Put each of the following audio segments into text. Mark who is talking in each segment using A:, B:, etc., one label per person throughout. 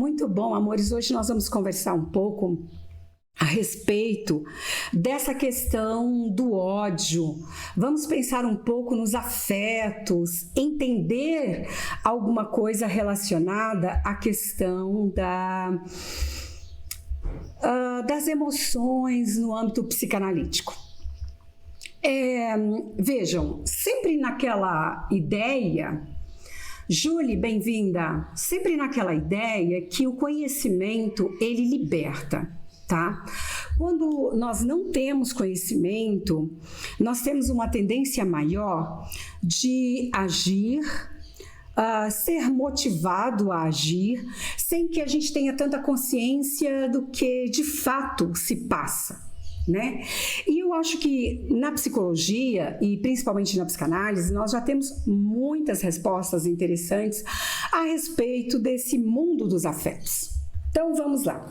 A: Muito bom, amores. Hoje nós vamos conversar um pouco a respeito dessa questão do ódio. Vamos pensar um pouco nos afetos, entender alguma coisa relacionada à questão das emoções no âmbito psicanalítico. Vejam, sempre naquela ideia, Julie, bem-vinda, sempre naquela ideia que o conhecimento, ele liberta, tá? Quando nós não temos conhecimento, nós temos uma tendência maior de agir, ser motivado a agir, sem que a gente tenha tanta consciência do que de fato se passa, né? E eu acho que na psicologia e principalmente na psicanálise nós já temos muitas respostas interessantes a respeito desse mundo dos afetos. Então vamos lá,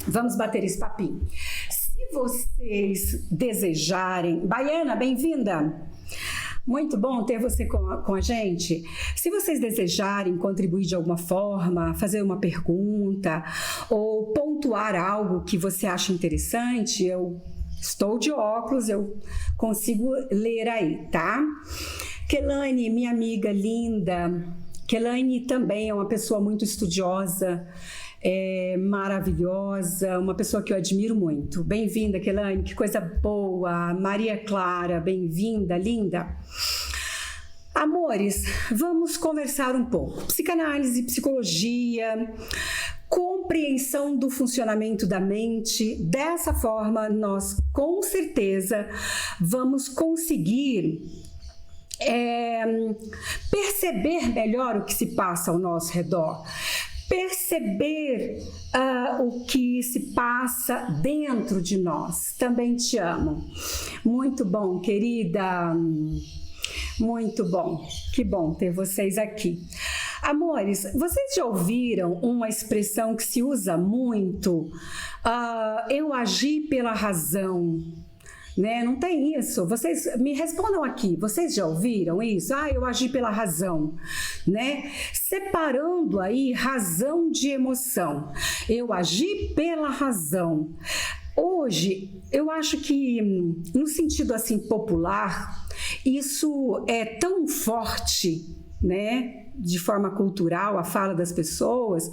A: vamos bater esse papinho. Se vocês desejarem, Baiana, bem-vinda! Muito bom ter você com a gente. Se vocês desejarem contribuir de alguma forma, fazer uma pergunta ou pontuar algo que você acha interessante, eu estou de óculos, eu consigo ler aí, tá? Kelane, minha amiga linda, Kelane também é uma pessoa muito estudiosa, maravilhosa, uma pessoa que eu admiro muito. Bem-vinda, Kelane, que coisa boa. Maria Clara, bem-vinda, linda. Amores, vamos conversar um pouco. Psicanálise, psicologia, compreensão do funcionamento da mente. Dessa forma, nós com certeza vamos conseguir perceber melhor o que se passa ao nosso redor. Perceber o que se passa dentro de nós. Também te amo. Muito bom, querida. Muito bom. Que bom ter vocês aqui. Amores, vocês já ouviram uma expressão que se usa muito? Eu agi pela razão. Né? Não tem isso. Vocês me respondam aqui. Vocês já ouviram isso? Eu agi pela razão, né? Separando aí razão de emoção. Eu agi pela razão. Hoje, eu acho que no sentido assim popular, isso é tão forte, né? De forma cultural, a fala das pessoas,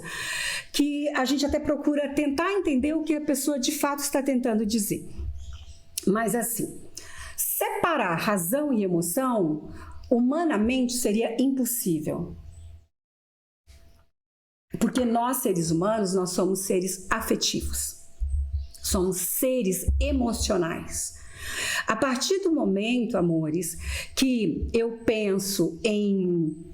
A: que a gente até procura tentar entender o que a pessoa de fato está tentando dizer. Mas assim, separar razão e emoção, humanamente seria impossível. Porque nós, seres humanos, nós somos seres afetivos. Somos seres emocionais. A partir do momento, amores, que eu penso em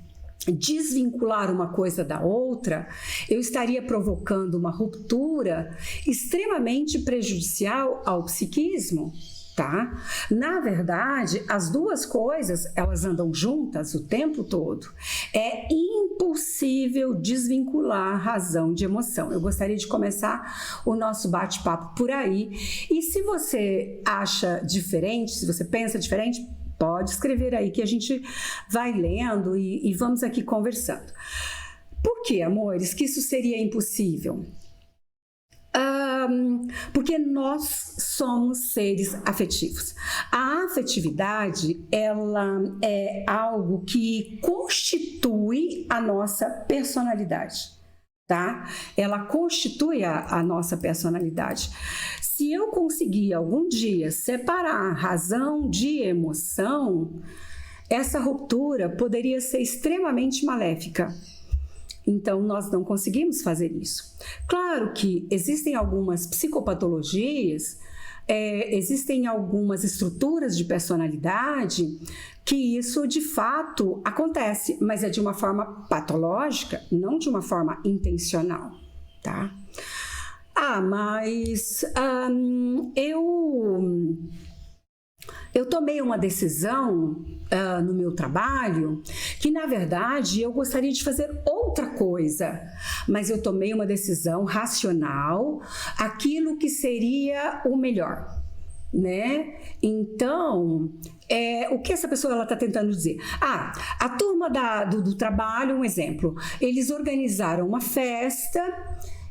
A: desvincular uma coisa da outra, eu estaria provocando uma ruptura extremamente prejudicial ao psiquismo, tá? Na verdade, as duas coisas, elas andam juntas o tempo todo. É impossível desvincular razão de emoção. Eu gostaria de começar o nosso bate-papo por aí. E se você acha diferente, se você pensa diferente, pode escrever aí que a gente vai lendo e vamos aqui conversando. Por que, amores, que isso seria impossível? Porque nós somos seres afetivos. A afetividade, ela é algo que constitui a nossa personalidade, tá? Ela constitui a nossa personalidade. Se eu conseguir algum dia separar razão de emoção, essa ruptura poderia ser extremamente maléfica. Então, nós não conseguimos fazer isso. Claro que existem algumas psicopatologias, existem algumas estruturas de personalidade que isso de fato acontece, mas é de uma forma patológica, não de uma forma intencional, tá? Mas eu tomei uma decisão no meu trabalho que, na verdade, eu gostaria de fazer outra coisa, mas eu tomei uma decisão racional, aquilo que seria o melhor, né? Então, o que essa pessoa está tentando dizer? A turma do trabalho, um exemplo, eles organizaram uma festa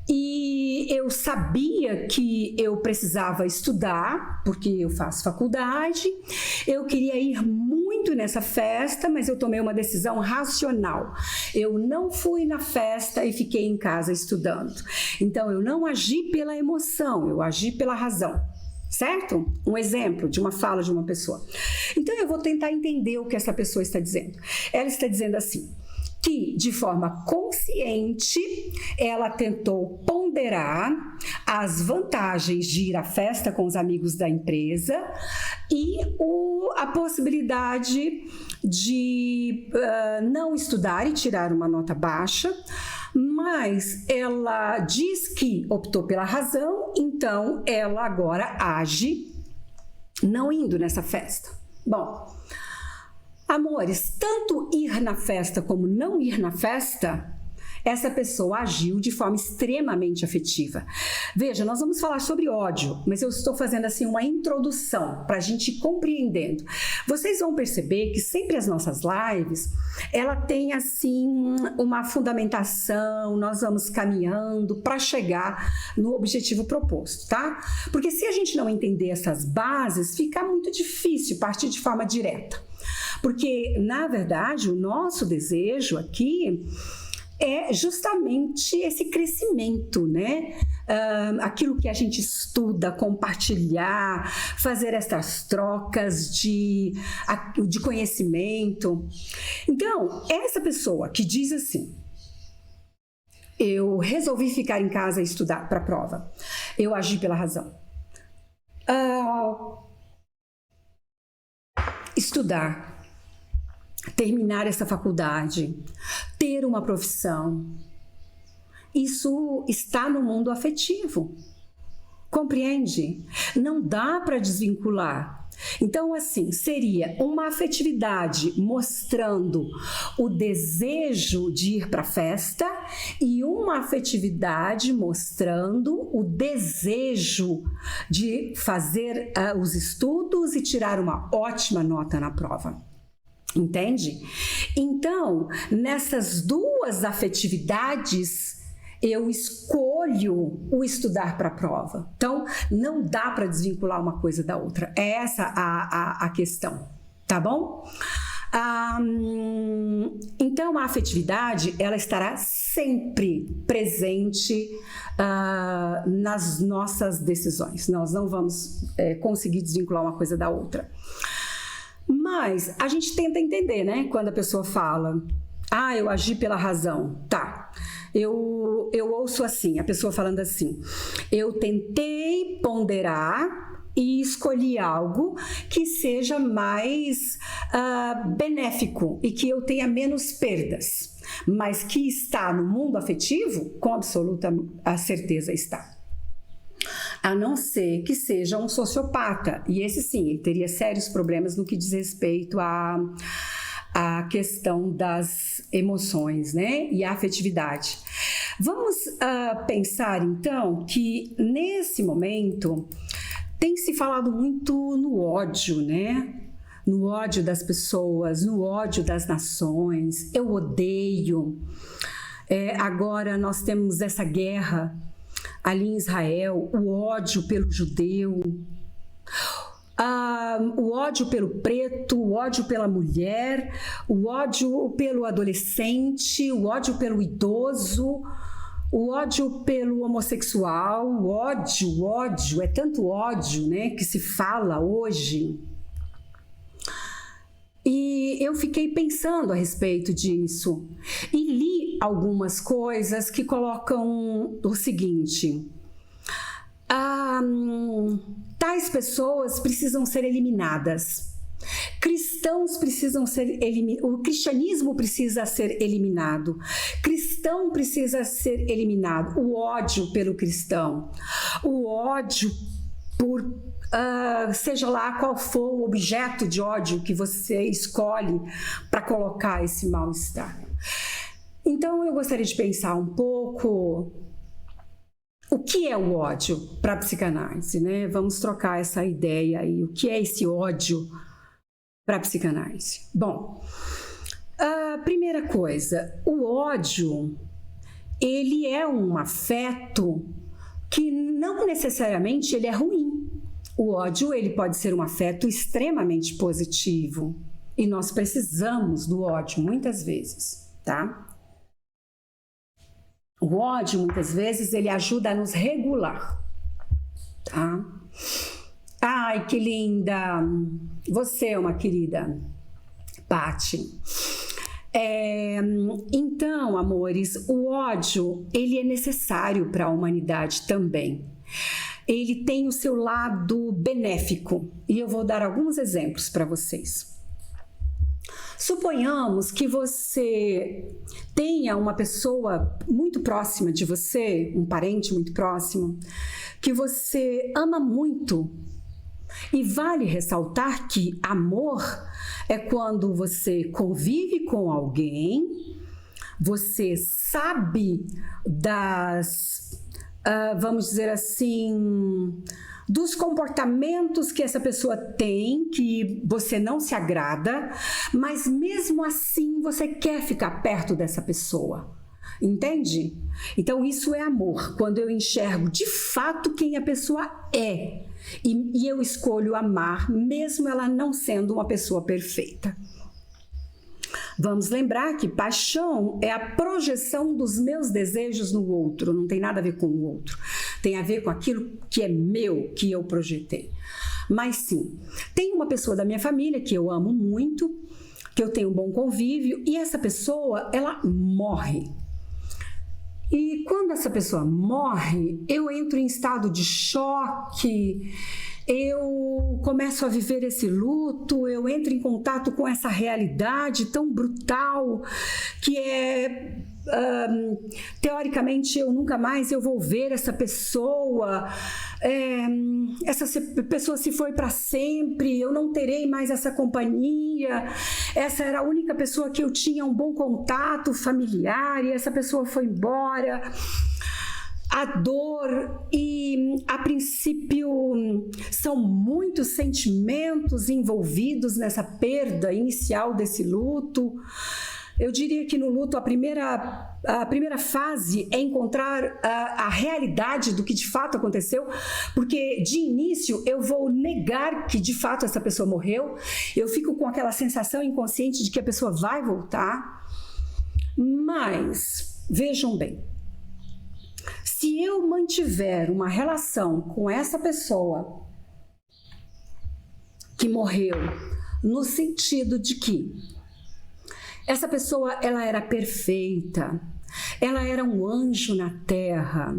A: e eu sabia que eu precisava estudar, porque eu faço faculdade, eu queria ir muito nessa festa, mas eu tomei uma decisão racional. Eu não fui na festa e fiquei em casa estudando. Então, eu não agi pela emoção, eu agi pela razão. Certo? Um exemplo de uma fala de uma pessoa. Então, eu vou tentar entender o que essa pessoa está dizendo. Ela está dizendo assim, que de forma consciente ela tentou ponderar as vantagens de ir à festa com os amigos da empresa e a possibilidade de não estudar e tirar uma nota baixa, mas ela diz que optou pela razão, então ela agora age não indo nessa festa. Bom, amores, tanto ir na festa como não ir na festa, essa pessoa agiu de forma extremamente afetiva. Veja, nós vamos falar sobre ódio, mas eu estou fazendo assim uma introdução para a gente ir compreendendo. Vocês vão perceber que sempre as nossas lives, ela tem assim uma fundamentação, nós vamos caminhando para chegar no objetivo proposto, tá? Porque se a gente não entender essas bases, fica muito difícil partir de forma direta. Porque, na verdade, o nosso desejo aqui é justamente esse crescimento, né? Aquilo que a gente estuda, compartilhar, fazer essas trocas de conhecimento. Então, essa pessoa que diz assim, eu resolvi ficar em casa e estudar para a prova, eu agi pela razão. Estudar, terminar essa faculdade, ter uma profissão, isso está no mundo afetivo, compreende? Não dá para desvincular. Então, assim, seria uma afetividade mostrando o desejo de ir para a festa e uma afetividade mostrando o desejo de fazer os estudos e tirar uma ótima nota na prova. Entende? Então, nessas duas afetividades, eu escolho o estudar para a prova. Então, não dá para desvincular uma coisa da outra. É essa a questão, tá bom? Então, a afetividade, ela estará sempre presente nas nossas decisões. Nós não vamos conseguir desvincular uma coisa da outra. Mas a gente tenta entender, né? Quando a pessoa fala, eu agi pela razão. Tá, eu ouço assim, a pessoa falando assim, eu tentei ponderar e escolhi algo que seja mais benéfico e que eu tenha menos perdas, mas que está no mundo afetivo, com absoluta certeza está. A não ser que seja um sociopata, e esse sim, ele teria sérios problemas no que diz respeito à questão das emoções, né, e a afetividade. Vamos pensar então que nesse momento tem se falado muito no ódio, né? No ódio das pessoas, no ódio das nações, eu odeio. Agora nós temos essa guerra ali em Israel, o ódio pelo judeu, o ódio pelo preto, o ódio pela mulher, o ódio pelo adolescente, o ódio pelo idoso, o ódio pelo homossexual, o ódio, é tanto ódio, né, que se fala hoje. E eu fiquei pensando a respeito disso e li algumas coisas que colocam o seguinte: tais pessoas precisam ser eliminadas. Cristãos precisam ser eliminados. O cristianismo precisa ser eliminado. Cristão precisa ser eliminado. O ódio pelo cristão. O ódio por seja lá qual for o objeto de ódio que você escolhe para colocar esse mal-estar. Então, eu gostaria de pensar um pouco o que é o ódio para a psicanálise, né? Vamos trocar essa ideia aí. O que é esse ódio para a psicanálise? Bom, a primeira coisa, o ódio, ele é um afeto que não necessariamente ele é ruim. O ódio, ele pode ser um afeto extremamente positivo e nós precisamos do ódio muitas vezes, tá? O ódio, muitas vezes, ele ajuda a nos regular, tá? Ai, que linda! Você é uma querida, Pati. Então, amores, o ódio, ele é necessário para a humanidade também. Ele tem o seu lado benéfico e eu vou dar alguns exemplos para vocês. Suponhamos que você tenha uma pessoa muito próxima de você, um parente muito próximo, que você ama muito. E vale ressaltar que amor é quando você convive com alguém, você sabe vamos dizer assim, dos comportamentos que essa pessoa tem, que você não se agrada, mas mesmo assim você quer ficar perto dessa pessoa. Entende? Então isso é amor, quando eu enxergo de fato quem a pessoa é e eu escolho amar, mesmo ela não sendo uma pessoa perfeita. Vamos lembrar que paixão é a projeção dos meus desejos no outro, não tem nada a ver com o outro, tem a ver com aquilo que é meu, que eu projetei. Mas sim, tem uma pessoa da minha família que eu amo muito, que eu tenho um bom convívio, e essa pessoa, ela morre. E quando essa pessoa morre, eu entro em estado de choque, eu começo a viver esse luto, eu entro em contato com essa realidade tão brutal que é, teoricamente, eu nunca mais vou ver essa pessoa, essa pessoa se foi para sempre, eu não terei mais essa companhia, essa era a única pessoa que eu tinha um bom contato familiar e essa pessoa foi embora. A dor e, a princípio, são muitos sentimentos envolvidos nessa perda inicial desse luto. Eu diria que no luto a primeira fase é encontrar a realidade do que de fato aconteceu, porque de início eu vou negar que de fato essa pessoa morreu, eu fico com aquela sensação inconsciente de que a pessoa vai voltar, mas vejam bem, se eu mantiver uma relação com essa pessoa que morreu, no sentido de que essa pessoa, ela era perfeita, ela era um anjo na terra,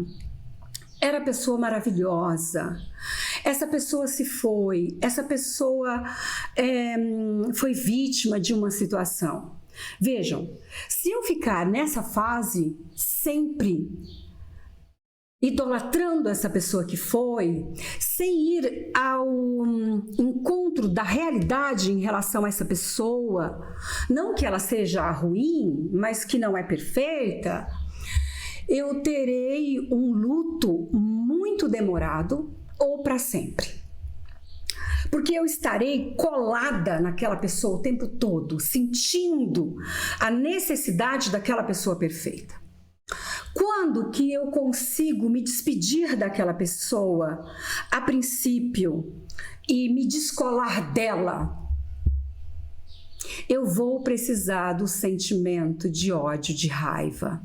A: era pessoa maravilhosa, essa pessoa se foi, essa pessoa foi vítima de uma situação. Vejam, se eu ficar nessa fase sempre idolatrando essa pessoa que foi, sem ir ao encontro da realidade em relação a essa pessoa, não que ela seja ruim, mas que não é perfeita, eu terei um luto muito demorado ou para sempre. Porque eu estarei colada naquela pessoa o tempo todo, sentindo a necessidade daquela pessoa perfeita. Quando que eu consigo me despedir daquela pessoa, a princípio, e me descolar dela? Eu vou precisar do sentimento de ódio, de raiva.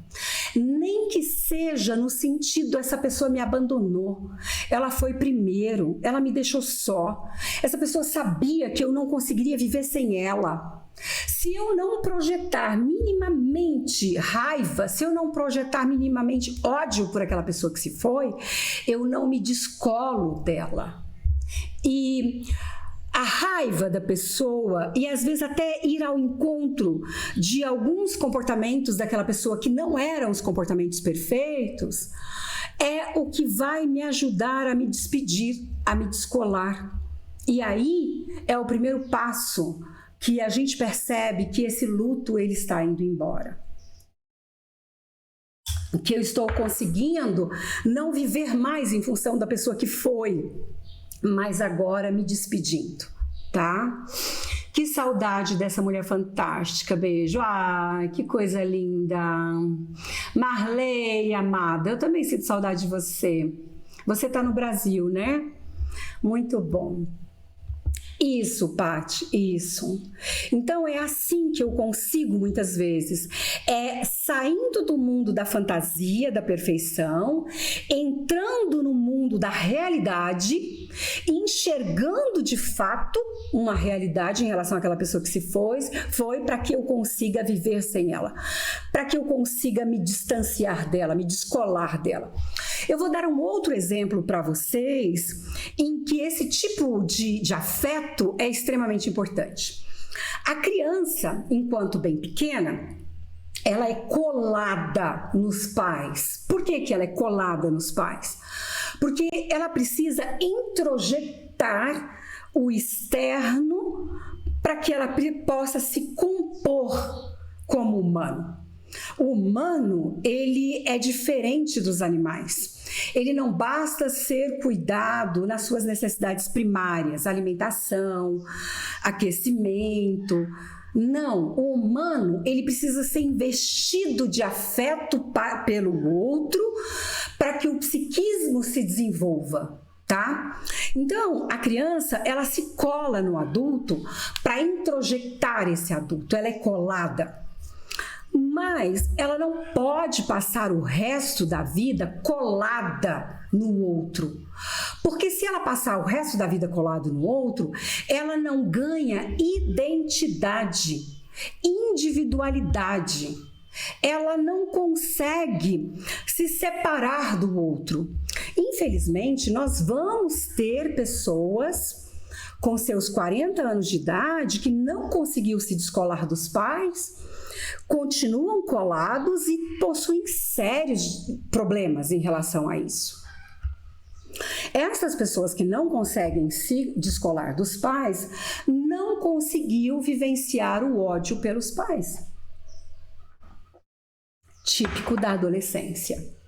A: Nem que seja no sentido, essa pessoa me abandonou, ela foi primeiro, ela me deixou só, essa pessoa sabia que eu não conseguiria viver sem ela. Se eu não projetar minimamente raiva, se eu não projetar minimamente ódio por aquela pessoa que se foi, eu não me descolo dela. E a raiva da pessoa, e às vezes até ir ao encontro de alguns comportamentos daquela pessoa que não eram os comportamentos perfeitos, é o que vai me ajudar a me despedir, a me descolar. E aí é o primeiro passo que a gente percebe que esse luto ele está indo embora. Que eu estou conseguindo não viver mais em função da pessoa que foi, mas agora me despedindo, tá? Que saudade dessa mulher fantástica, beijo. Ah, que coisa linda. Marley, amada, eu também sinto saudade de você. Você está no Brasil, né? Muito bom. Isso, Paty, isso. Então é assim que eu consigo muitas vezes, saindo do mundo da fantasia, da perfeição, entrando no mundo da realidade, enxergando de fato uma realidade em relação àquela pessoa que se foi para que eu consiga viver sem ela, para que eu consiga me distanciar dela, me descolar dela. Eu vou dar um outro exemplo para vocês em que esse tipo de afeto é extremamente importante. A criança, enquanto bem pequena, ela é colada nos pais. Por que ela é colada nos pais? Porque ela precisa introjetar o externo para que ela possa se compor como humano. O humano, ele é diferente dos animais. Ele não basta ser cuidado nas suas necessidades primárias, alimentação, aquecimento. Não, o humano, ele precisa ser investido de afeto pelo outro para que o psiquismo se desenvolva. Tá? Então, a criança, ela se cola no adulto para introjetar esse adulto, ela é colada. Mas ela não pode passar o resto da vida colada no outro. Porque se ela passar o resto da vida colada no outro, ela não ganha identidade, individualidade. Ela não consegue se separar do outro. Infelizmente, nós vamos ter pessoas com seus 40 anos de idade que não conseguiu se descolar dos pais, continuam colados e possuem sérios problemas em relação a isso. Essas pessoas que não conseguem se descolar dos pais não conseguiu vivenciar o ódio pelos pais. Típico da adolescência.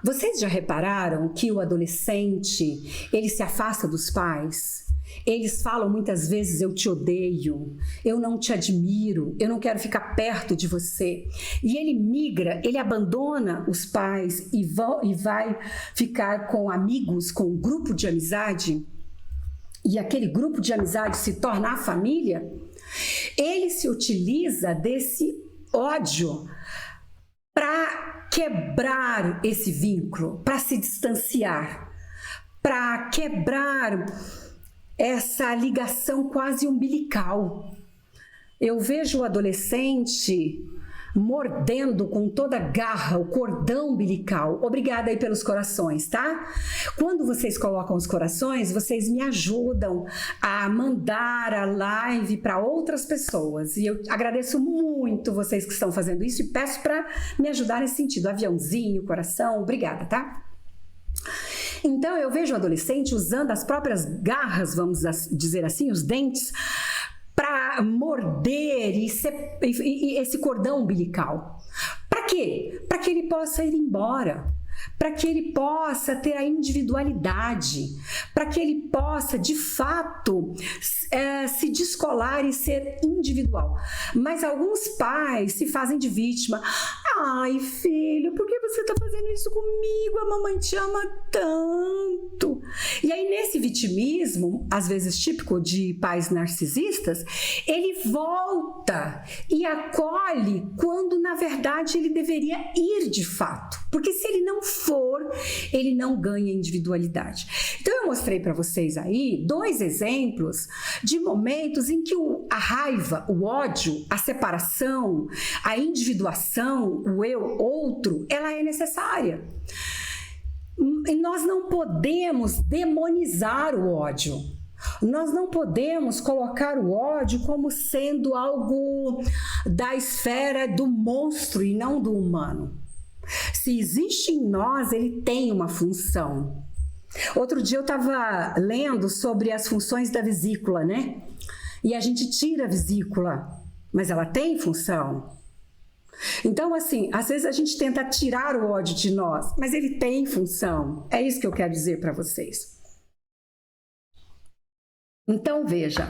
A: Vocês já repararam que o adolescente, ele se afasta dos pais? Eles falam muitas vezes, eu te odeio, eu não te admiro, eu não quero ficar perto de você. E ele migra, ele abandona os pais e vai ficar com amigos, com um grupo de amizade. E aquele grupo de amizade se torna a família. Ele se utiliza desse ódio para quebrar esse vínculo, para se distanciar, para quebrar essa ligação quase umbilical. Eu vejo o adolescente mordendo com toda garra o cordão umbilical. Obrigada aí pelos corações, tá? Quando vocês colocam os corações, vocês me ajudam a mandar a live para outras pessoas. E eu agradeço muito vocês que estão fazendo isso e peço para me ajudar nesse sentido. Aviãozinho, coração, obrigada, tá? Então, eu vejo o adolescente usando as próprias garras, vamos dizer assim, os dentes, para morder e esse cordão umbilical. Para quê? Para que ele possa ir embora, para que ele possa ter a individualidade, para que ele possa, de fato, se descolar e ser individual. Mas alguns pais se fazem de vítima. Ai, filho, por que você está fazendo isso comigo? A mamãe te ama tanto. E aí, nesse vitimismo, às vezes típico de pais narcisistas, ele volta e acolhe quando, na verdade, ele deveria ir de fato. Porque se ele não for, ele não ganha individualidade. Então, eu mostrei para vocês aí 2 exemplos de momentos em que a raiva, o ódio, a separação, a individuação, o eu, outro, ela é necessária. E nós não podemos demonizar o ódio. Nós não podemos colocar o ódio como sendo algo da esfera do monstro e não do humano. Se existe em nós, ele tem uma função. Outro dia eu estava lendo sobre as funções da vesícula, né? E a gente tira a vesícula, mas ela tem função. Então, assim, às vezes a gente tenta tirar o ódio de nós, mas ele tem função. É isso que eu quero dizer para vocês. Então, veja,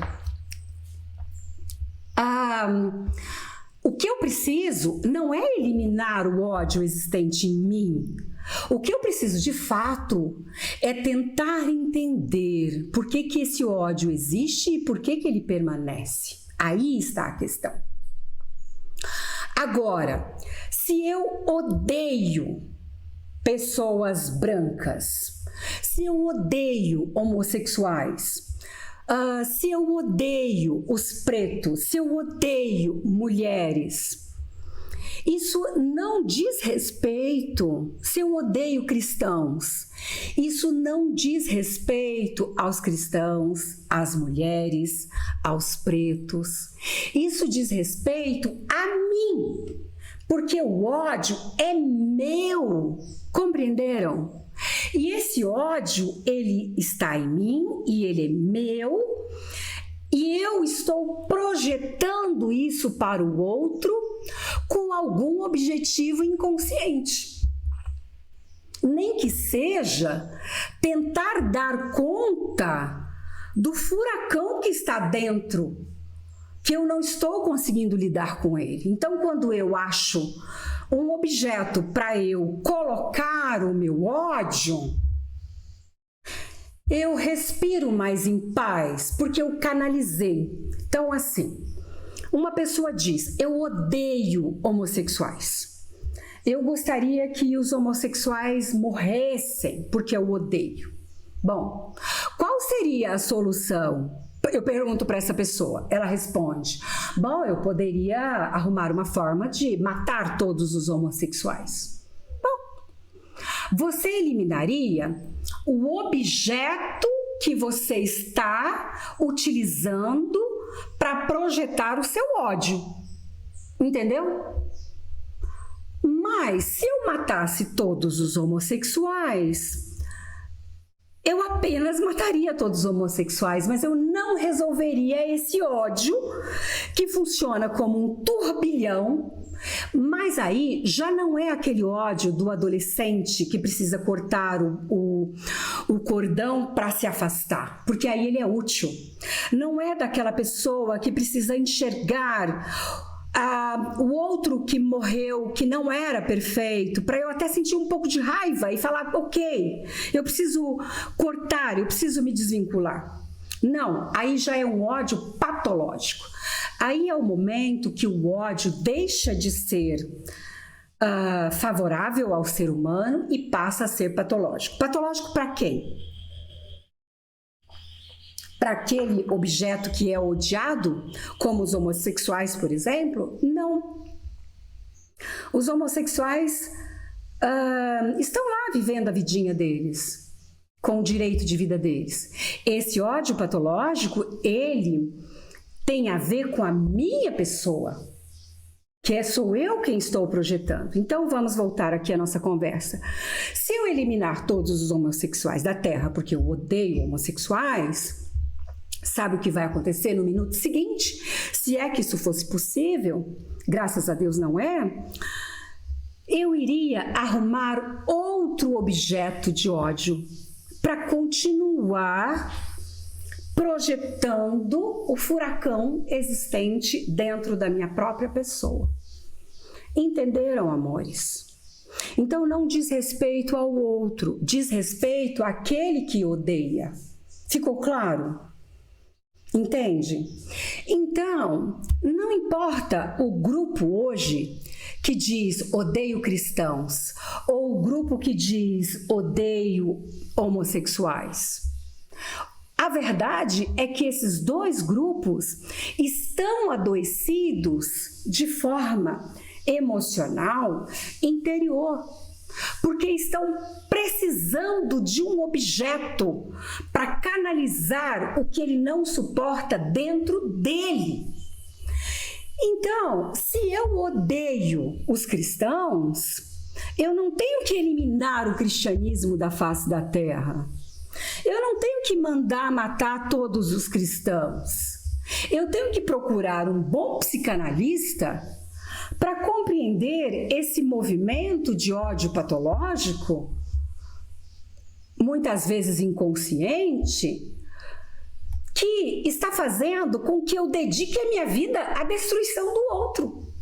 A: O que eu preciso não é eliminar o ódio existente em mim. O que eu preciso de fato é tentar entender por que esse ódio existe e por que ele permanece. Aí está a questão. Agora, se eu odeio pessoas brancas, se eu odeio homossexuais, se eu odeio os pretos, se eu odeio mulheres, isso não diz respeito. Se eu odeio cristãos, isso não diz respeito aos cristãos, às mulheres, aos pretos. Isso diz respeito a mim, porque o ódio é meu. Compreenderam? E esse ódio, ele está em mim e ele é meu, e eu estou projetando isso para o outro com algum objetivo inconsciente. Nem que seja tentar dar conta do furacão que está dentro, que eu não estou conseguindo lidar com ele. Então, quando eu acho um objeto para eu colocar o meu ódio, eu respiro mais em paz, porque eu canalizei. Então, assim, uma pessoa diz: eu odeio homossexuais. Eu gostaria que os homossexuais morressem, porque eu odeio. Bom, qual seria a solução? Eu pergunto para essa pessoa, ela responde: bom, eu poderia arrumar uma forma de matar todos os homossexuais. Bom, você eliminaria o objeto que você está utilizando para projetar o seu ódio. Entendeu? Mas se eu matasse todos os homossexuais, eu apenas mataria todos os homossexuais, mas eu não resolveria esse ódio que funciona como um turbilhão. Mas aí já não é aquele ódio do adolescente que precisa cortar o cordão para se afastar, porque aí ele é útil. Não é daquela pessoa que precisa enxergar o outro que morreu, que não era perfeito, para eu até sentir um pouco de raiva e falar: ok, eu preciso cortar, eu preciso me desvincular. Não, aí já é um ódio patológico. Aí é o momento que o ódio deixa de ser favorável ao ser humano e passa a ser patológico. Patológico para quem? Para aquele objeto que é odiado, como os homossexuais, por exemplo? Não. Os homossexuais estão lá vivendo a vidinha deles, com o direito de vida deles. Esse ódio patológico, ele tem a ver com a minha pessoa, que sou eu quem estou projetando. Então vamos voltar aqui à nossa conversa. Se eu eliminar todos os homossexuais da Terra, porque eu odeio homossexuais, sabe o que vai acontecer no minuto seguinte? Se é que isso fosse possível, graças a Deus não é, eu iria arrumar outro objeto de ódio para continuar projetando o furacão existente dentro da minha própria pessoa. Entenderam, amores? Então não diz respeito ao outro, diz respeito àquele que odeia. Ficou claro? Entende? Então, não importa o grupo hoje que diz odeio cristãos ou o grupo que diz odeio homossexuais. A verdade é que esses dois grupos estão adoecidos de forma emocional interior, porque estão precisando de um objeto para canalizar o que ele não suporta dentro dele. Então, se eu odeio os cristãos, eu não tenho que eliminar o cristianismo da face da terra. Eu não tenho que mandar matar todos os cristãos. Eu tenho que procurar um bom psicanalista para compreender esse movimento de ódio patológico, muitas vezes inconsciente, que está fazendo com que eu dedique a minha vida à destruição do outro.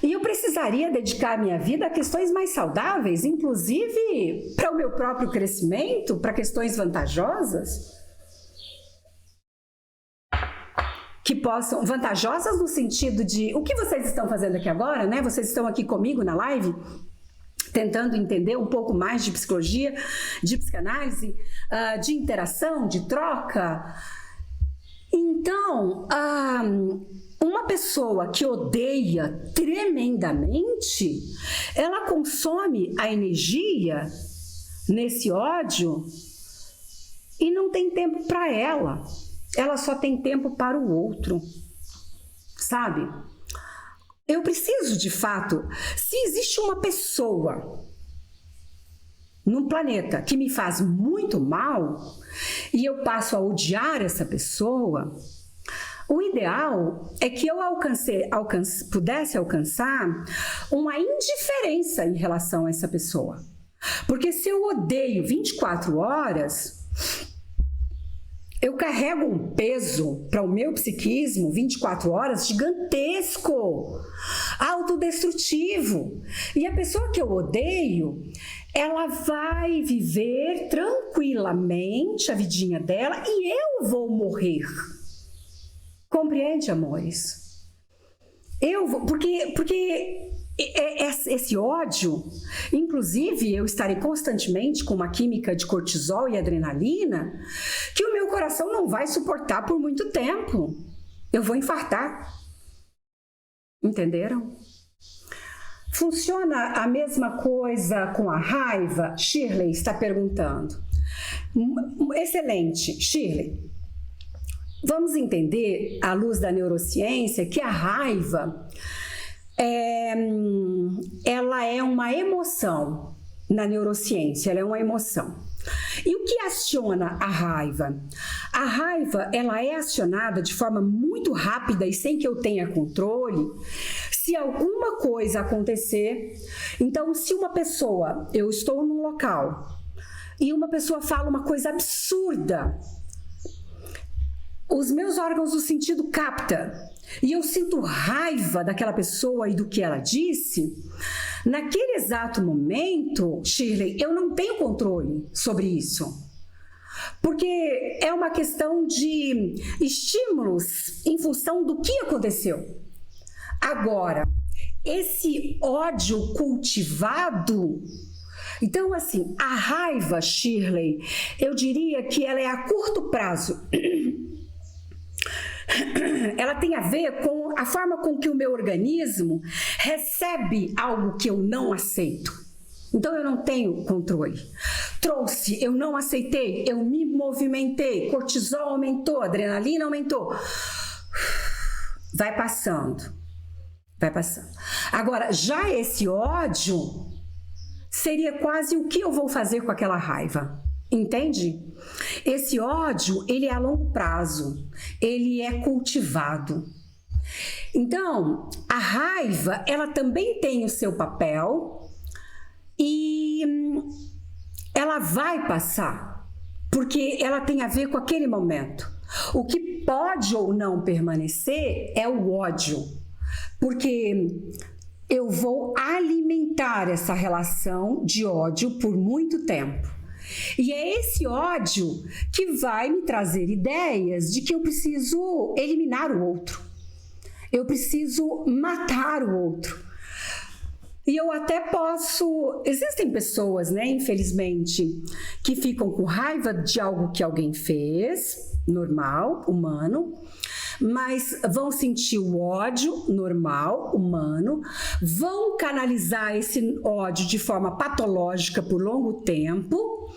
A: E eu precisaria dedicar a minha vida a questões mais saudáveis, inclusive para o meu próprio crescimento, para questões vantajosas. Que possam, vantajosas no sentido de, o que vocês estão fazendo aqui agora, né? Vocês estão aqui comigo na live, tentando entender um pouco mais de psicologia, de psicanálise, de interação, de troca. Então, uma pessoa que odeia tremendamente, ela consome a energia nesse ódio e não tem tempo para ela. Ela só tem tempo para o outro, sabe? Eu preciso, de fato, se existe uma pessoa no planeta que me faz muito mal e eu passo a odiar essa pessoa, o ideal é que eu pudesse alcançar uma indiferença em relação a essa pessoa. Porque se eu odeio 24 horas, eu carrego um peso para o meu psiquismo 24 horas gigantesco, autodestrutivo. E a pessoa que eu odeio, ela vai viver tranquilamente a vidinha dela e eu vou morrer. Compreende, amores? Porque esse ódio, inclusive eu estarei constantemente com uma química de cortisol e adrenalina que o meu coração não vai suportar por muito tempo. Eu vou infartar. Entenderam? Funciona a mesma coisa com a raiva? Shirley está perguntando. Excelente, Shirley. Vamos entender, à luz da neurociência, que a raiva ela é uma emoção na neurociência, ela é uma emoção. E o que aciona a raiva? A raiva, ela é acionada de forma muito rápida e sem que eu tenha controle, se alguma coisa acontecer. Então, se uma pessoa, eu estou num local e uma pessoa fala uma coisa absurda, os meus órgãos do sentido captam e eu sinto raiva daquela pessoa e do que ela disse, naquele exato momento, Shirley, eu não tenho controle sobre isso. Porque é uma questão de estímulos em função do que aconteceu. Agora, esse ódio cultivado... Então, assim, a raiva, Shirley, eu diria que ela é a curto prazo. Ela tem a ver com a forma com que o meu organismo recebe algo que eu não aceito. Então eu não tenho controle. Trouxe, eu não aceitei, eu me movimentei, cortisol aumentou, adrenalina aumentou. Vai passando, vai passando. Agora, já esse ódio seria quase o que eu vou fazer com aquela raiva. Entende? Esse ódio, ele é a longo prazo, ele é cultivado. Então, a raiva, ela também tem o seu papel e ela vai passar, porque ela tem a ver com aquele momento. O que pode ou não permanecer é o ódio, porque eu vou alimentar essa relação de ódio por muito tempo. E é esse ódio que vai me trazer ideias de que eu preciso eliminar o outro. Eu preciso matar o outro. E eu até posso... Existem pessoas, né, infelizmente, que ficam com raiva de algo que alguém fez, normal, humano, mas vão sentir o ódio normal, humano, vão canalizar esse ódio de forma patológica por longo tempo,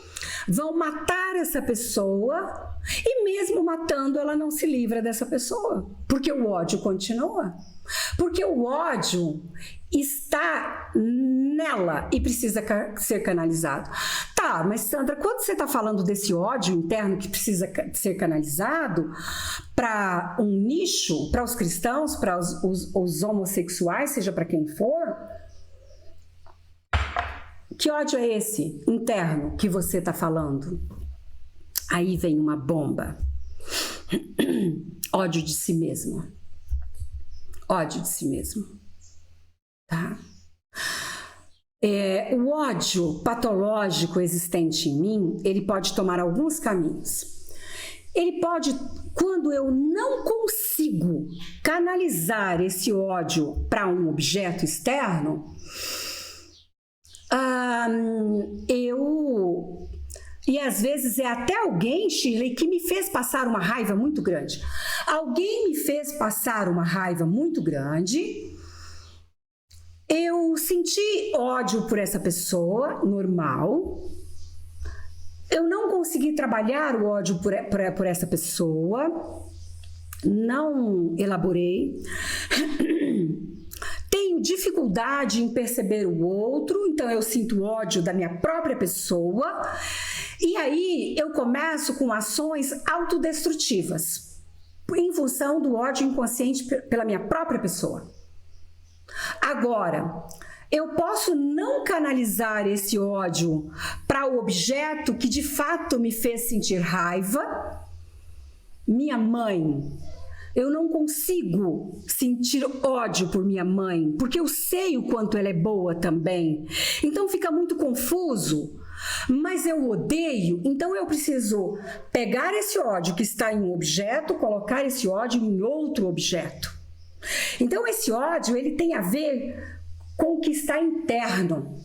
A: vão matar essa pessoa e mesmo matando ela não se livra dessa pessoa, porque o ódio continua. Porque o ódio está nela e precisa ser canalizado. Tá, mas Sandra, quando você está falando desse ódio interno que precisa ser canalizado para um nicho, para os cristãos, para os homossexuais, seja para quem for, que ódio é esse interno que você está falando? Aí vem uma bomba. Ódio de si mesmo. Ódio de si mesmo. Tá? O ódio patológico existente em mim, ele pode tomar alguns caminhos. Ele pode, quando eu não consigo canalizar esse ódio para um objeto externo, e às vezes é até alguém, Shirley, que me fez passar uma raiva muito grande. Alguém me fez passar uma raiva muito grande. Eu senti ódio por essa pessoa, normal. Eu não consegui trabalhar o ódio por essa pessoa. Não elaborei. Tenho dificuldade em perceber o outro, então eu sinto ódio da minha própria pessoa. E aí eu começo com ações autodestrutivas, em função do ódio inconsciente pela minha própria pessoa. Agora, eu posso não canalizar esse ódio para o objeto que de fato me fez sentir raiva. Minha mãe. Eu não consigo sentir ódio por minha mãe, porque eu sei o quanto ela é boa também. Então fica muito confuso. Mas eu odeio, então eu preciso pegar esse ódio que está em um objeto, colocar esse ódio em outro objeto. Então esse ódio, ele tem a ver com o que está interno.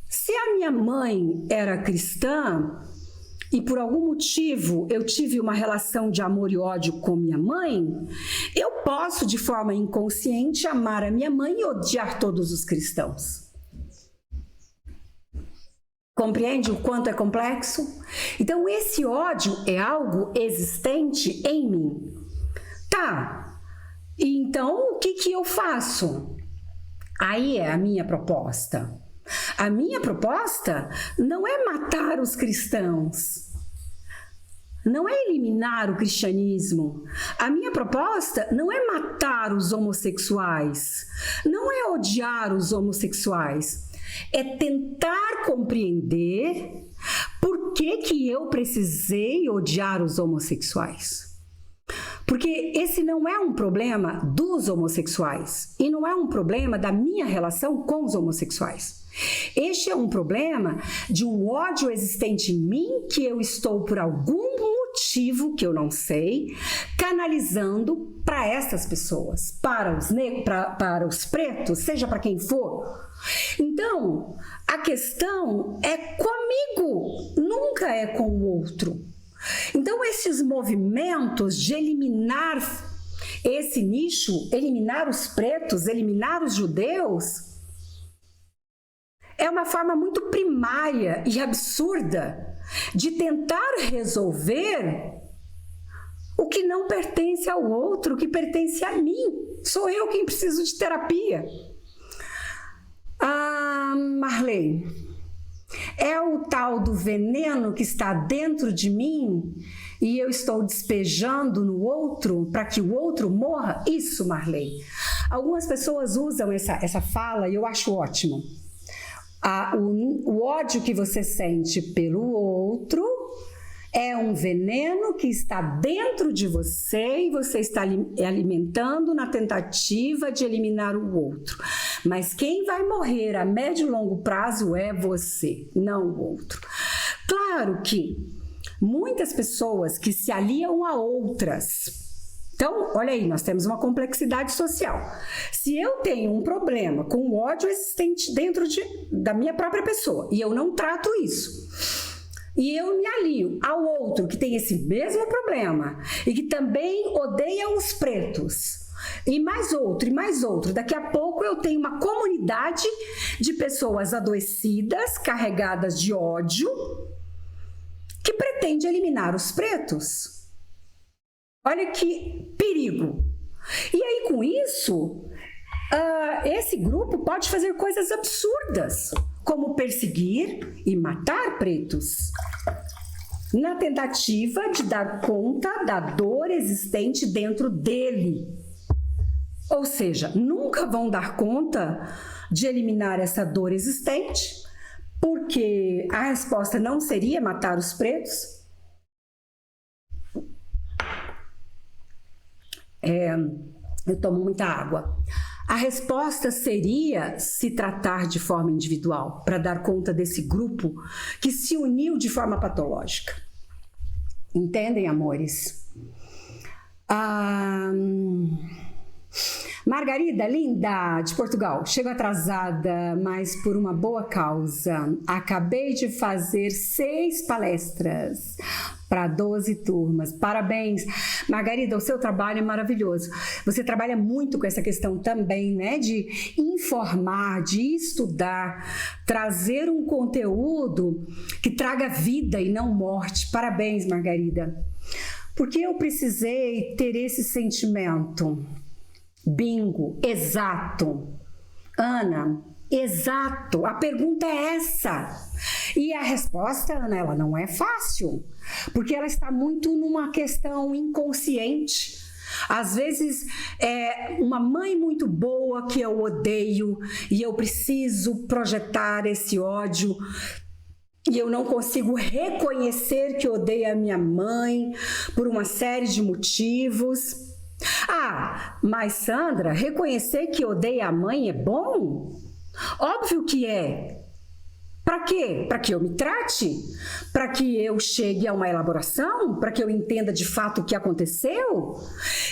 A: Se a minha mãe era cristã e por algum motivo eu tive uma relação de amor e ódio com minha mãe, eu posso de forma inconsciente amar a minha mãe e odiar todos os cristãos. Compreende o quanto é complexo? Então esse ódio é algo existente em mim. Tá, então o que eu faço? Aí é a minha proposta. A minha proposta não é matar os cristãos, não é eliminar o cristianismo. A minha proposta não é matar os homossexuais, não é odiar os homossexuais. É tentar compreender por que eu precisei odiar os homossexuais. Porque esse não é um problema dos homossexuais e não é um problema da minha relação com os homossexuais. Este é um problema de um ódio existente em mim que eu estou, por algum motivo que eu não sei, canalizando para essas pessoas, para os negros, para os pretos, seja para quem for. Então, a questão é comigo, nunca é com o outro. Então, esses movimentos de eliminar esse nicho, eliminar os pretos, eliminar os judeus, é uma forma muito primária e absurda de tentar resolver o que não pertence ao outro, o que pertence a mim. Sou eu quem preciso de terapia. Marley, é o tal do veneno que está dentro de mim e eu estou despejando no outro para que o outro morra? Isso, Marley. Algumas pessoas usam essa fala e eu acho ótimo. O ódio que você sente pelo outro é um veneno que está dentro de você e você está alimentando na tentativa de eliminar o outro. Mas quem vai morrer a médio e longo prazo é você, não o outro. Claro que muitas pessoas que se aliam a outras. Então, olha aí, nós temos uma complexidade social. Se eu tenho um problema com o ódio existente dentro da minha própria pessoa e eu não trato isso, e eu me alio ao outro que tem esse mesmo problema e que também odeia os pretos, e mais outro, daqui a pouco eu tenho uma comunidade de pessoas adoecidas, carregadas de ódio, que pretende eliminar os pretos. Olha que perigo. E aí, com isso, esse grupo pode fazer coisas absurdas, como perseguir e matar pretos, na tentativa de dar conta da dor existente dentro dele. Ou seja, nunca vão dar conta de eliminar essa dor existente, Porque a resposta não seria matar os pretos? Eu tomo muita água. A resposta seria se tratar de forma individual, para dar conta desse grupo que se uniu de forma patológica. Entendem, amores? Margarida, linda, de Portugal. Chego atrasada, mas por uma boa causa. Acabei de fazer 6 palestras para 12 turmas. Parabéns. Margarida, o seu trabalho é maravilhoso. Você trabalha muito com essa questão também, né? De informar, de estudar, trazer um conteúdo que traga vida e não morte. Parabéns, Margarida. Porque eu precisei ter esse sentimento. Bingo, exato. Ana, exato. A pergunta é essa. E a resposta, Ana, ela não é fácil, porque ela está muito numa questão inconsciente. Às vezes é uma mãe muito boa que eu odeio e eu preciso projetar esse ódio. E eu não consigo reconhecer que odeio a minha mãe por uma série de motivos. Mas Sandra, reconhecer que odeia a mãe é bom? Óbvio que é. Para quê? Para que eu me trate? Para que eu chegue a uma elaboração? Para que eu entenda de fato o que aconteceu?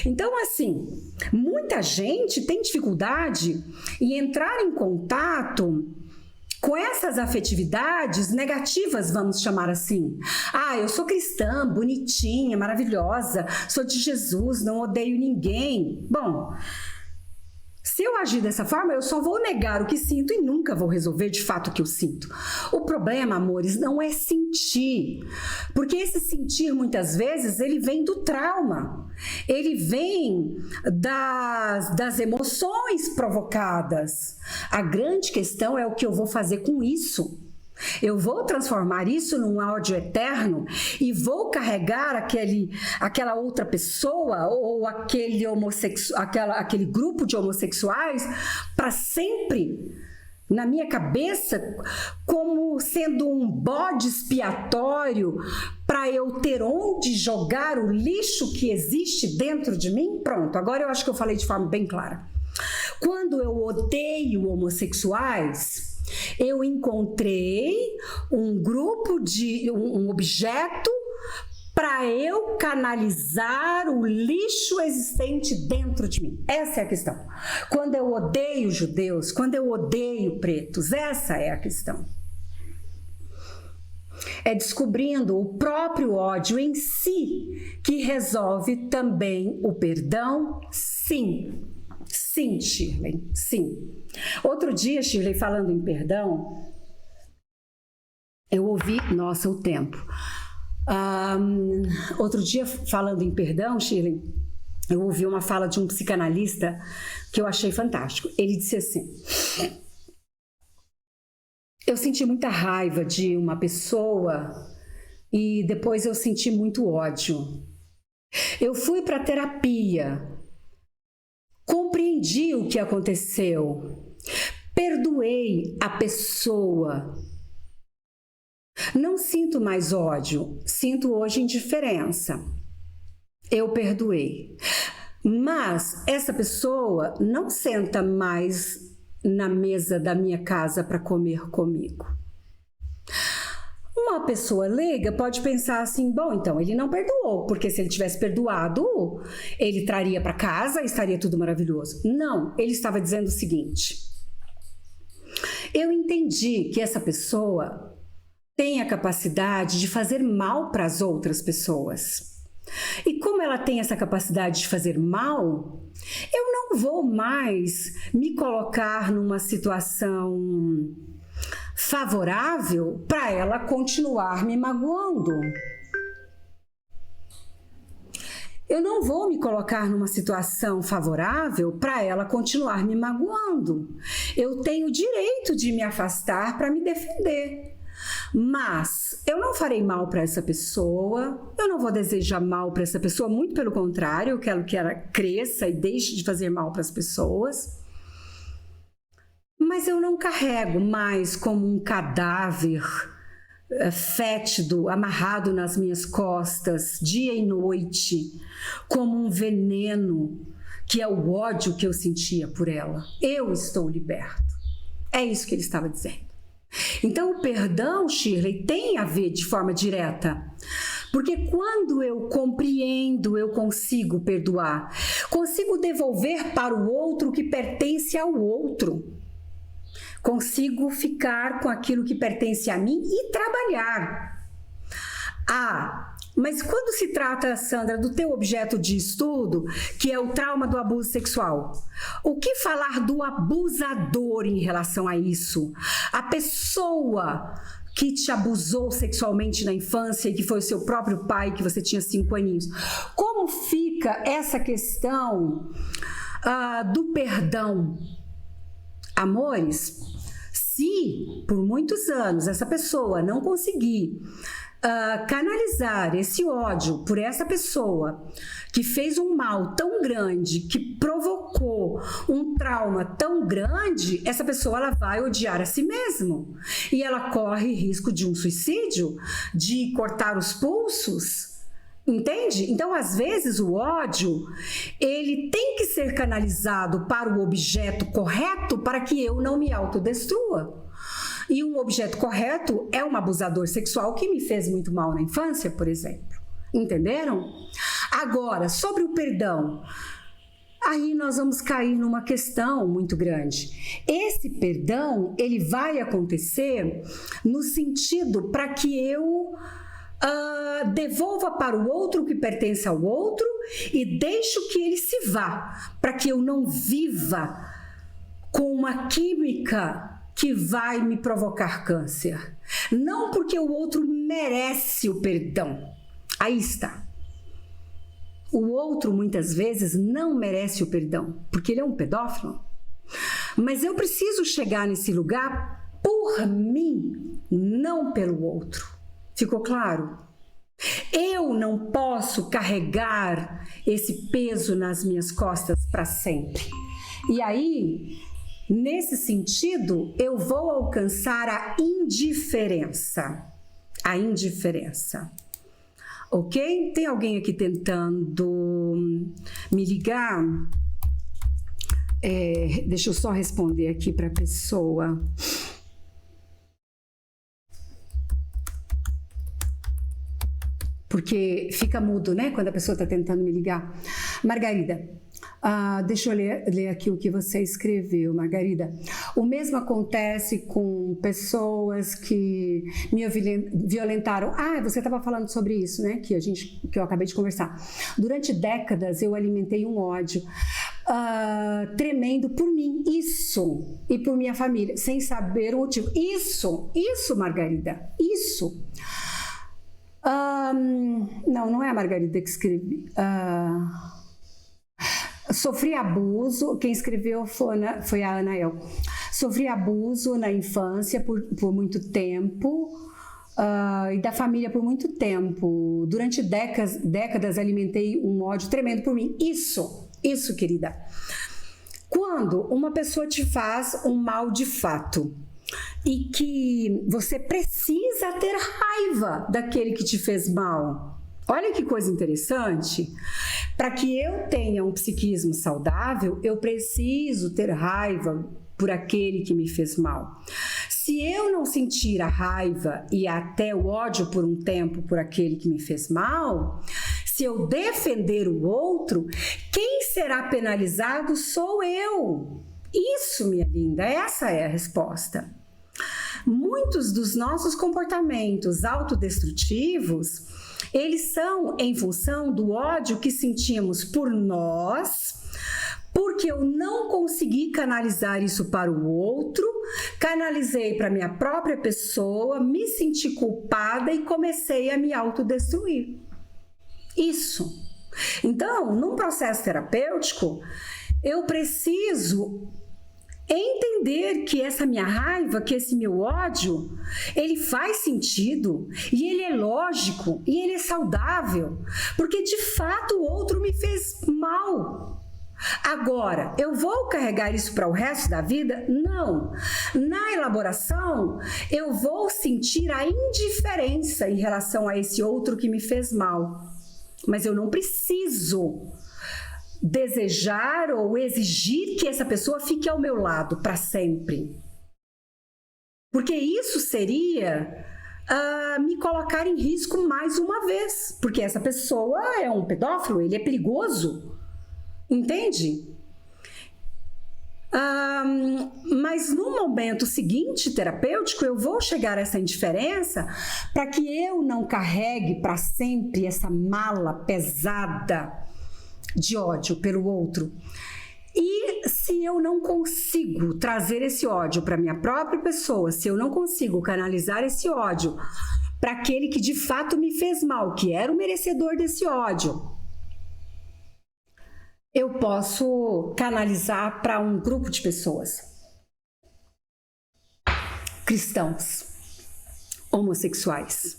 A: Então, assim, muita gente tem dificuldade em entrar em contato com essas afetividades negativas, vamos chamar assim. Eu sou cristã, bonitinha, maravilhosa, sou de Jesus, não odeio ninguém. Bom, se eu agir dessa forma, eu só vou negar o que sinto e nunca vou resolver de fato o que eu sinto. O problema, amores, não é sentir, porque esse sentir, muitas vezes, ele vem do trauma, ele vem das emoções provocadas. A grande questão é o que eu vou fazer com isso. Eu vou transformar isso num ódio eterno e vou carregar aquela outra pessoa ou aquele grupo de homossexuais para sempre na minha cabeça como sendo um bode expiatório para eu ter onde jogar o lixo que existe dentro de mim? Pronto, agora eu acho que eu falei de forma bem clara. Quando eu odeio homossexuais, eu encontrei um objeto para eu canalizar o lixo existente dentro de mim. Essa é a questão. Quando eu odeio judeus, quando eu odeio pretos, essa é a questão. É descobrindo o próprio ódio em si que resolve também o perdão, sim. Sim, Shirley, sim. Outro dia, Shirley, falando em perdão, eu ouvi... Nossa, o tempo. Outro dia, falando em perdão, Shirley, eu ouvi uma fala de um psicanalista que eu achei fantástico. Ele disse assim: eu senti muita raiva de uma pessoa e depois eu senti muito ódio. Eu fui para terapia, compreendi o que aconteceu, perdoei a pessoa. Não sinto mais ódio, sinto hoje indiferença. Eu perdoei. Mas essa pessoa não senta mais na mesa da minha casa para comer comigo. Uma pessoa leiga pode pensar assim: bom, então ele não perdoou, porque se ele tivesse perdoado, ele traria para casa e estaria tudo maravilhoso. Não, ele estava dizendo o seguinte: eu entendi que essa pessoa tem a capacidade de fazer mal para as outras pessoas. E como ela tem essa capacidade de fazer mal, eu não vou mais me colocar numa situação favorável para ela continuar me magoando. Eu não vou me colocar numa situação favorável para ela continuar me magoando. Eu tenho o direito de me afastar para me defender. Mas eu não farei mal para essa pessoa, eu não vou desejar mal para essa pessoa, muito pelo contrário, eu quero que ela cresça e deixe de fazer mal para as pessoas. Mas eu não carrego mais como um cadáver fétido, amarrado nas minhas costas, dia e noite, como um veneno, que é o ódio que eu sentia por ela. Eu estou liberto. É isso que ele estava dizendo. Então, o perdão, Shirley, tem a ver de forma direta. Porque quando eu compreendo, eu consigo perdoar. Consigo devolver para o outro o que pertence ao outro. Consigo ficar com aquilo que pertence a mim e trabalhar. Mas quando se trata, Sandra, do teu objeto de estudo, que é o trauma do abuso sexual, o que falar do abusador em relação a isso? A pessoa que te abusou sexualmente na infância e que foi o seu próprio pai, que você tinha 5 aninhos. Como fica essa questão do perdão? Amores, se por muitos anos essa pessoa não conseguir canalizar esse ódio por essa pessoa que fez um mal tão grande, que provocou um trauma tão grande, essa pessoa ela vai odiar a si mesma e ela corre risco de um suicídio, de cortar os pulsos. Entende? Então, às vezes, o ódio, ele tem que ser canalizado para o objeto correto para que eu não me autodestrua. E um objeto correto é um abusador sexual que me fez muito mal na infância, por exemplo. Entenderam? Agora, sobre o perdão, aí nós vamos cair numa questão muito grande. Esse perdão, ele vai acontecer no sentido para que eu devolva para o outro o que pertence ao outro e deixo que ele se vá, para que eu não viva com uma química que vai me provocar câncer. Não porque o outro merece o perdão. Aí está. O outro, muitas vezes, não merece o perdão, porque ele é um pedófilo. Mas eu preciso chegar nesse lugar por mim, não pelo outro. Ficou claro? Eu não posso carregar esse peso nas minhas costas para sempre. E aí, nesse sentido, eu vou alcançar a indiferença. A indiferença. Ok? Tem alguém aqui tentando me ligar? Deixa eu só responder aqui para a pessoa. Porque fica mudo, né? Quando a pessoa está tentando me ligar. Margarida, deixa eu ler aqui o que você escreveu, Margarida. O mesmo acontece com pessoas que me violentaram. Você estava falando sobre isso, né? Que eu acabei de conversar. Durante décadas eu alimentei um ódio tremendo por mim, isso, e por minha família, sem saber o motivo. Isso, Margarida, isso. Não é a Margarida que escreve. Sofri abuso, quem escreveu foi a Anael. Sofri abuso na infância por muito tempo e da família por muito tempo. Durante décadas alimentei um ódio tremendo por mim. Isso, querida. Quando uma pessoa te faz um mal de fato e que você precisa ter raiva daquele que te fez mal. Olha que coisa interessante. Para que eu tenha um psiquismo saudável, eu preciso ter raiva por aquele que me fez mal. Se eu não sentir a raiva e até o ódio por um tempo por aquele que me fez mal, se eu defender o outro, quem será penalizado sou eu. Isso, minha linda, essa é a resposta. Muitos dos nossos comportamentos autodestrutivos, eles são em função do ódio que sentimos por nós, porque eu não consegui canalizar isso para o outro, canalizei para minha própria pessoa, me senti culpada e comecei a me autodestruir. Isso. Então, num processo terapêutico, eu preciso entender que essa minha raiva, que esse meu ódio, ele faz sentido e ele é lógico e ele é saudável, porque de fato o outro me fez mal. Agora, eu vou carregar isso para o resto da vida? Não. Na elaboração, eu vou sentir a indiferença em relação a esse outro que me fez mal. Mas eu não preciso desejar ou exigir que essa pessoa fique ao meu lado para sempre. Porque isso seria me colocar em risco mais uma vez. Porque essa pessoa é um pedófilo, ele é perigoso. Entende? Mas no momento seguinte terapêutico, eu vou chegar a essa indiferença para que eu não carregue para sempre essa mala pesada de ódio pelo outro. E se eu não consigo trazer esse ódio para minha própria pessoa, se eu não consigo canalizar esse ódio para aquele que de fato me fez mal, que era o merecedor desse ódio, eu posso canalizar para um grupo de pessoas. Cristãos, homossexuais,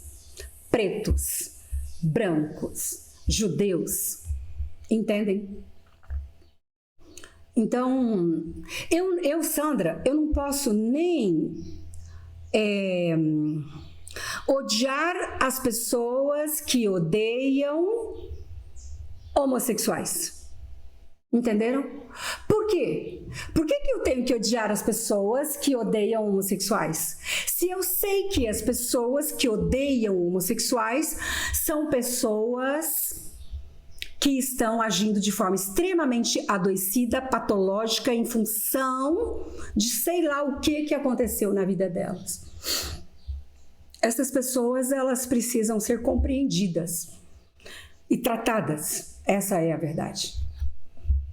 A: pretos, brancos, judeus. Entendem? Então, Sandra, eu não posso nem odiar as pessoas que odeiam homossexuais. Entenderam? Por quê? Por que eu tenho que odiar as pessoas que odeiam homossexuais? Se eu sei que as pessoas que odeiam homossexuais são pessoas que estão agindo de forma extremamente adoecida, patológica, em função de sei lá o que aconteceu na vida delas. Essas pessoas, elas precisam ser compreendidas e tratadas. Essa é a verdade.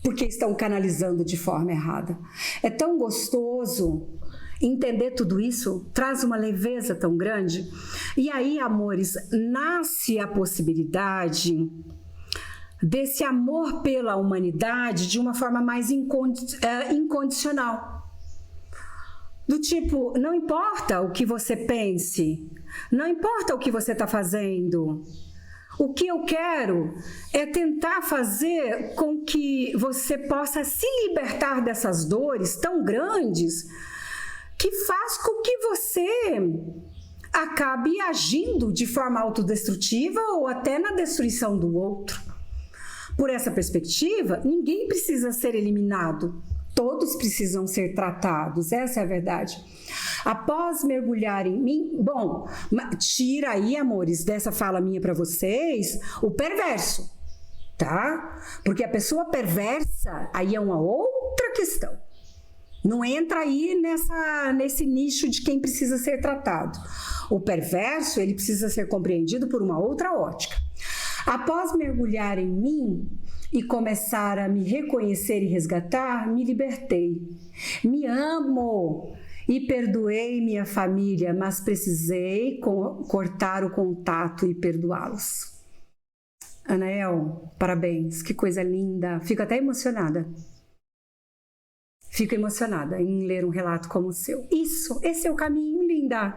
A: Porque estão canalizando de forma errada. É tão gostoso entender tudo isso, traz uma leveza tão grande. E aí, amores, nasce a possibilidade desse amor pela humanidade de uma forma mais incondicional. Do tipo, não importa o que você pense, não importa o que você está fazendo, o que eu quero é tentar fazer com que você possa se libertar dessas dores tão grandes que faz com que você acabe agindo de forma autodestrutiva ou até na destruição do outro. Por essa perspectiva, ninguém precisa ser eliminado, todos precisam ser tratados, essa é a verdade. Após mergulhar em mim, bom, tira aí, amores, dessa fala minha para vocês, o perverso, tá? Porque a pessoa perversa, aí é uma outra questão. Não entra aí nesse nicho de quem precisa ser tratado. O perverso, ele precisa ser compreendido por uma outra ótica. Após mergulhar em mim e começar a me reconhecer e resgatar, me libertei. Me amo e perdoei minha família, mas precisei cortar o contato e perdoá-los. Anael, parabéns, que coisa linda. Fico até emocionada. Fico emocionada em ler um relato como o seu. Isso, esse é o caminho, linda.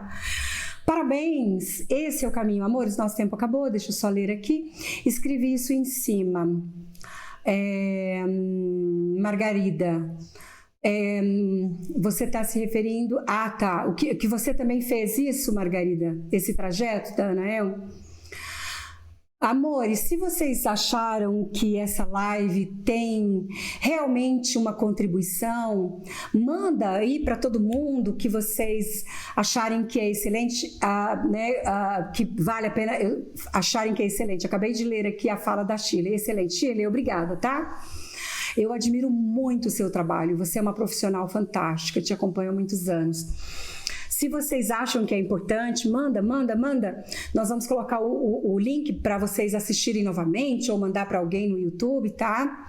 A: Parabéns, esse é o caminho. Amores, nosso tempo acabou, deixa eu só ler aqui. Escrevi isso em cima. Margarida, você está se referindo... Ah, tá. O que você também fez isso, Margarida? Esse trajeto da Anael? Amores, se vocês acharam que essa live tem realmente uma contribuição, manda aí para todo mundo que vocês acharem que é excelente, que vale a pena acharem que é excelente. Acabei de ler aqui a fala da Shirley. Excelente. Shirley, obrigada, tá? Eu admiro muito o seu trabalho. Você é uma profissional fantástica, te acompanho há muitos anos. Se vocês acham que é importante, manda. Nós vamos colocar o link para vocês assistirem novamente ou mandar para alguém no YouTube, tá?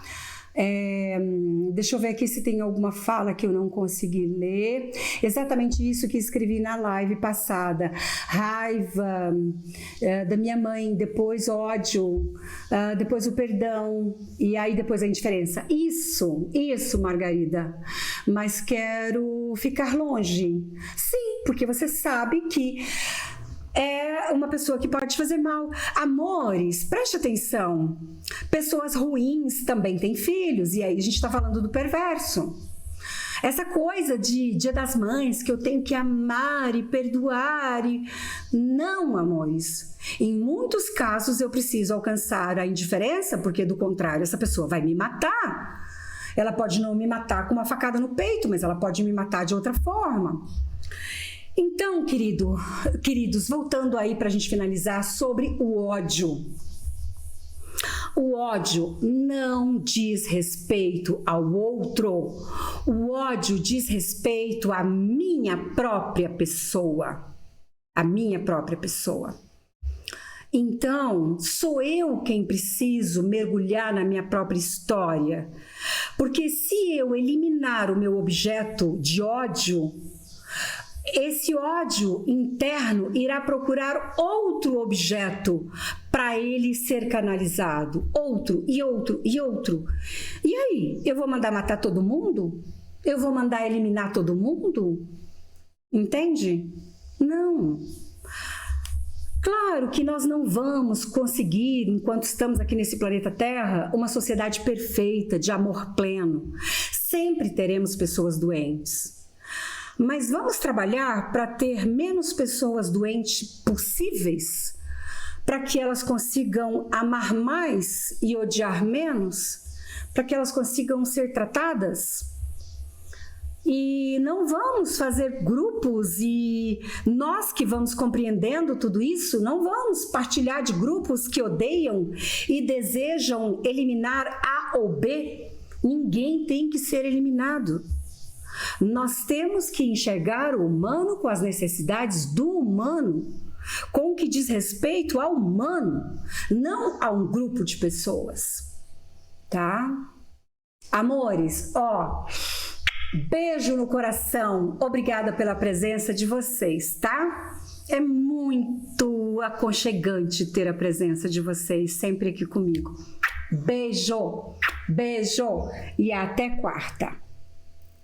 A: Deixa eu ver aqui se tem alguma fala que eu não consegui ler. Exatamente isso que escrevi na live passada. Raiva da minha mãe, depois ódio, depois o perdão e aí depois a indiferença. Isso, Margarida. Mas quero ficar longe. Sim, porque você sabe que é uma pessoa que pode fazer mal. Amores, preste atenção. Pessoas ruins também têm filhos, e aí a gente está falando do perverso. Essa coisa de Dia das Mães, que eu tenho que amar e perdoar. Não, amores. Em muitos casos eu preciso alcançar a indiferença, porque do contrário essa pessoa vai me matar. Ela pode não me matar com uma facada no peito, mas ela pode me matar de outra forma. Então, queridos, voltando aí para a gente finalizar sobre o ódio. O ódio não diz respeito ao outro. O ódio diz respeito à minha própria pessoa. A minha própria pessoa. Então, sou eu quem preciso mergulhar na minha própria história. Porque se eu eliminar o meu objeto de ódio, esse ódio interno irá procurar outro objeto para ele ser canalizado. Outro e outro e outro. E aí, eu vou mandar matar todo mundo? Eu vou mandar eliminar todo mundo? Entende? Não. Claro que nós não vamos conseguir, enquanto estamos aqui nesse planeta Terra, uma sociedade perfeita, de amor pleno. Sempre teremos pessoas doentes. Mas vamos trabalhar para ter menos pessoas doentes possíveis, para que elas consigam amar mais e odiar menos, para que elas consigam ser tratadas. E não vamos fazer grupos, e nós que vamos compreendendo tudo isso, não vamos partilhar de grupos que odeiam e desejam eliminar A ou B. Ninguém tem que ser eliminado. Nós temos que enxergar o humano com as necessidades do humano, com o que diz respeito ao humano, não a um grupo de pessoas, tá? Amores, beijo no coração, obrigada pela presença de vocês, tá? É muito aconchegante ter a presença de vocês sempre aqui comigo. Beijo, beijo e até quarta.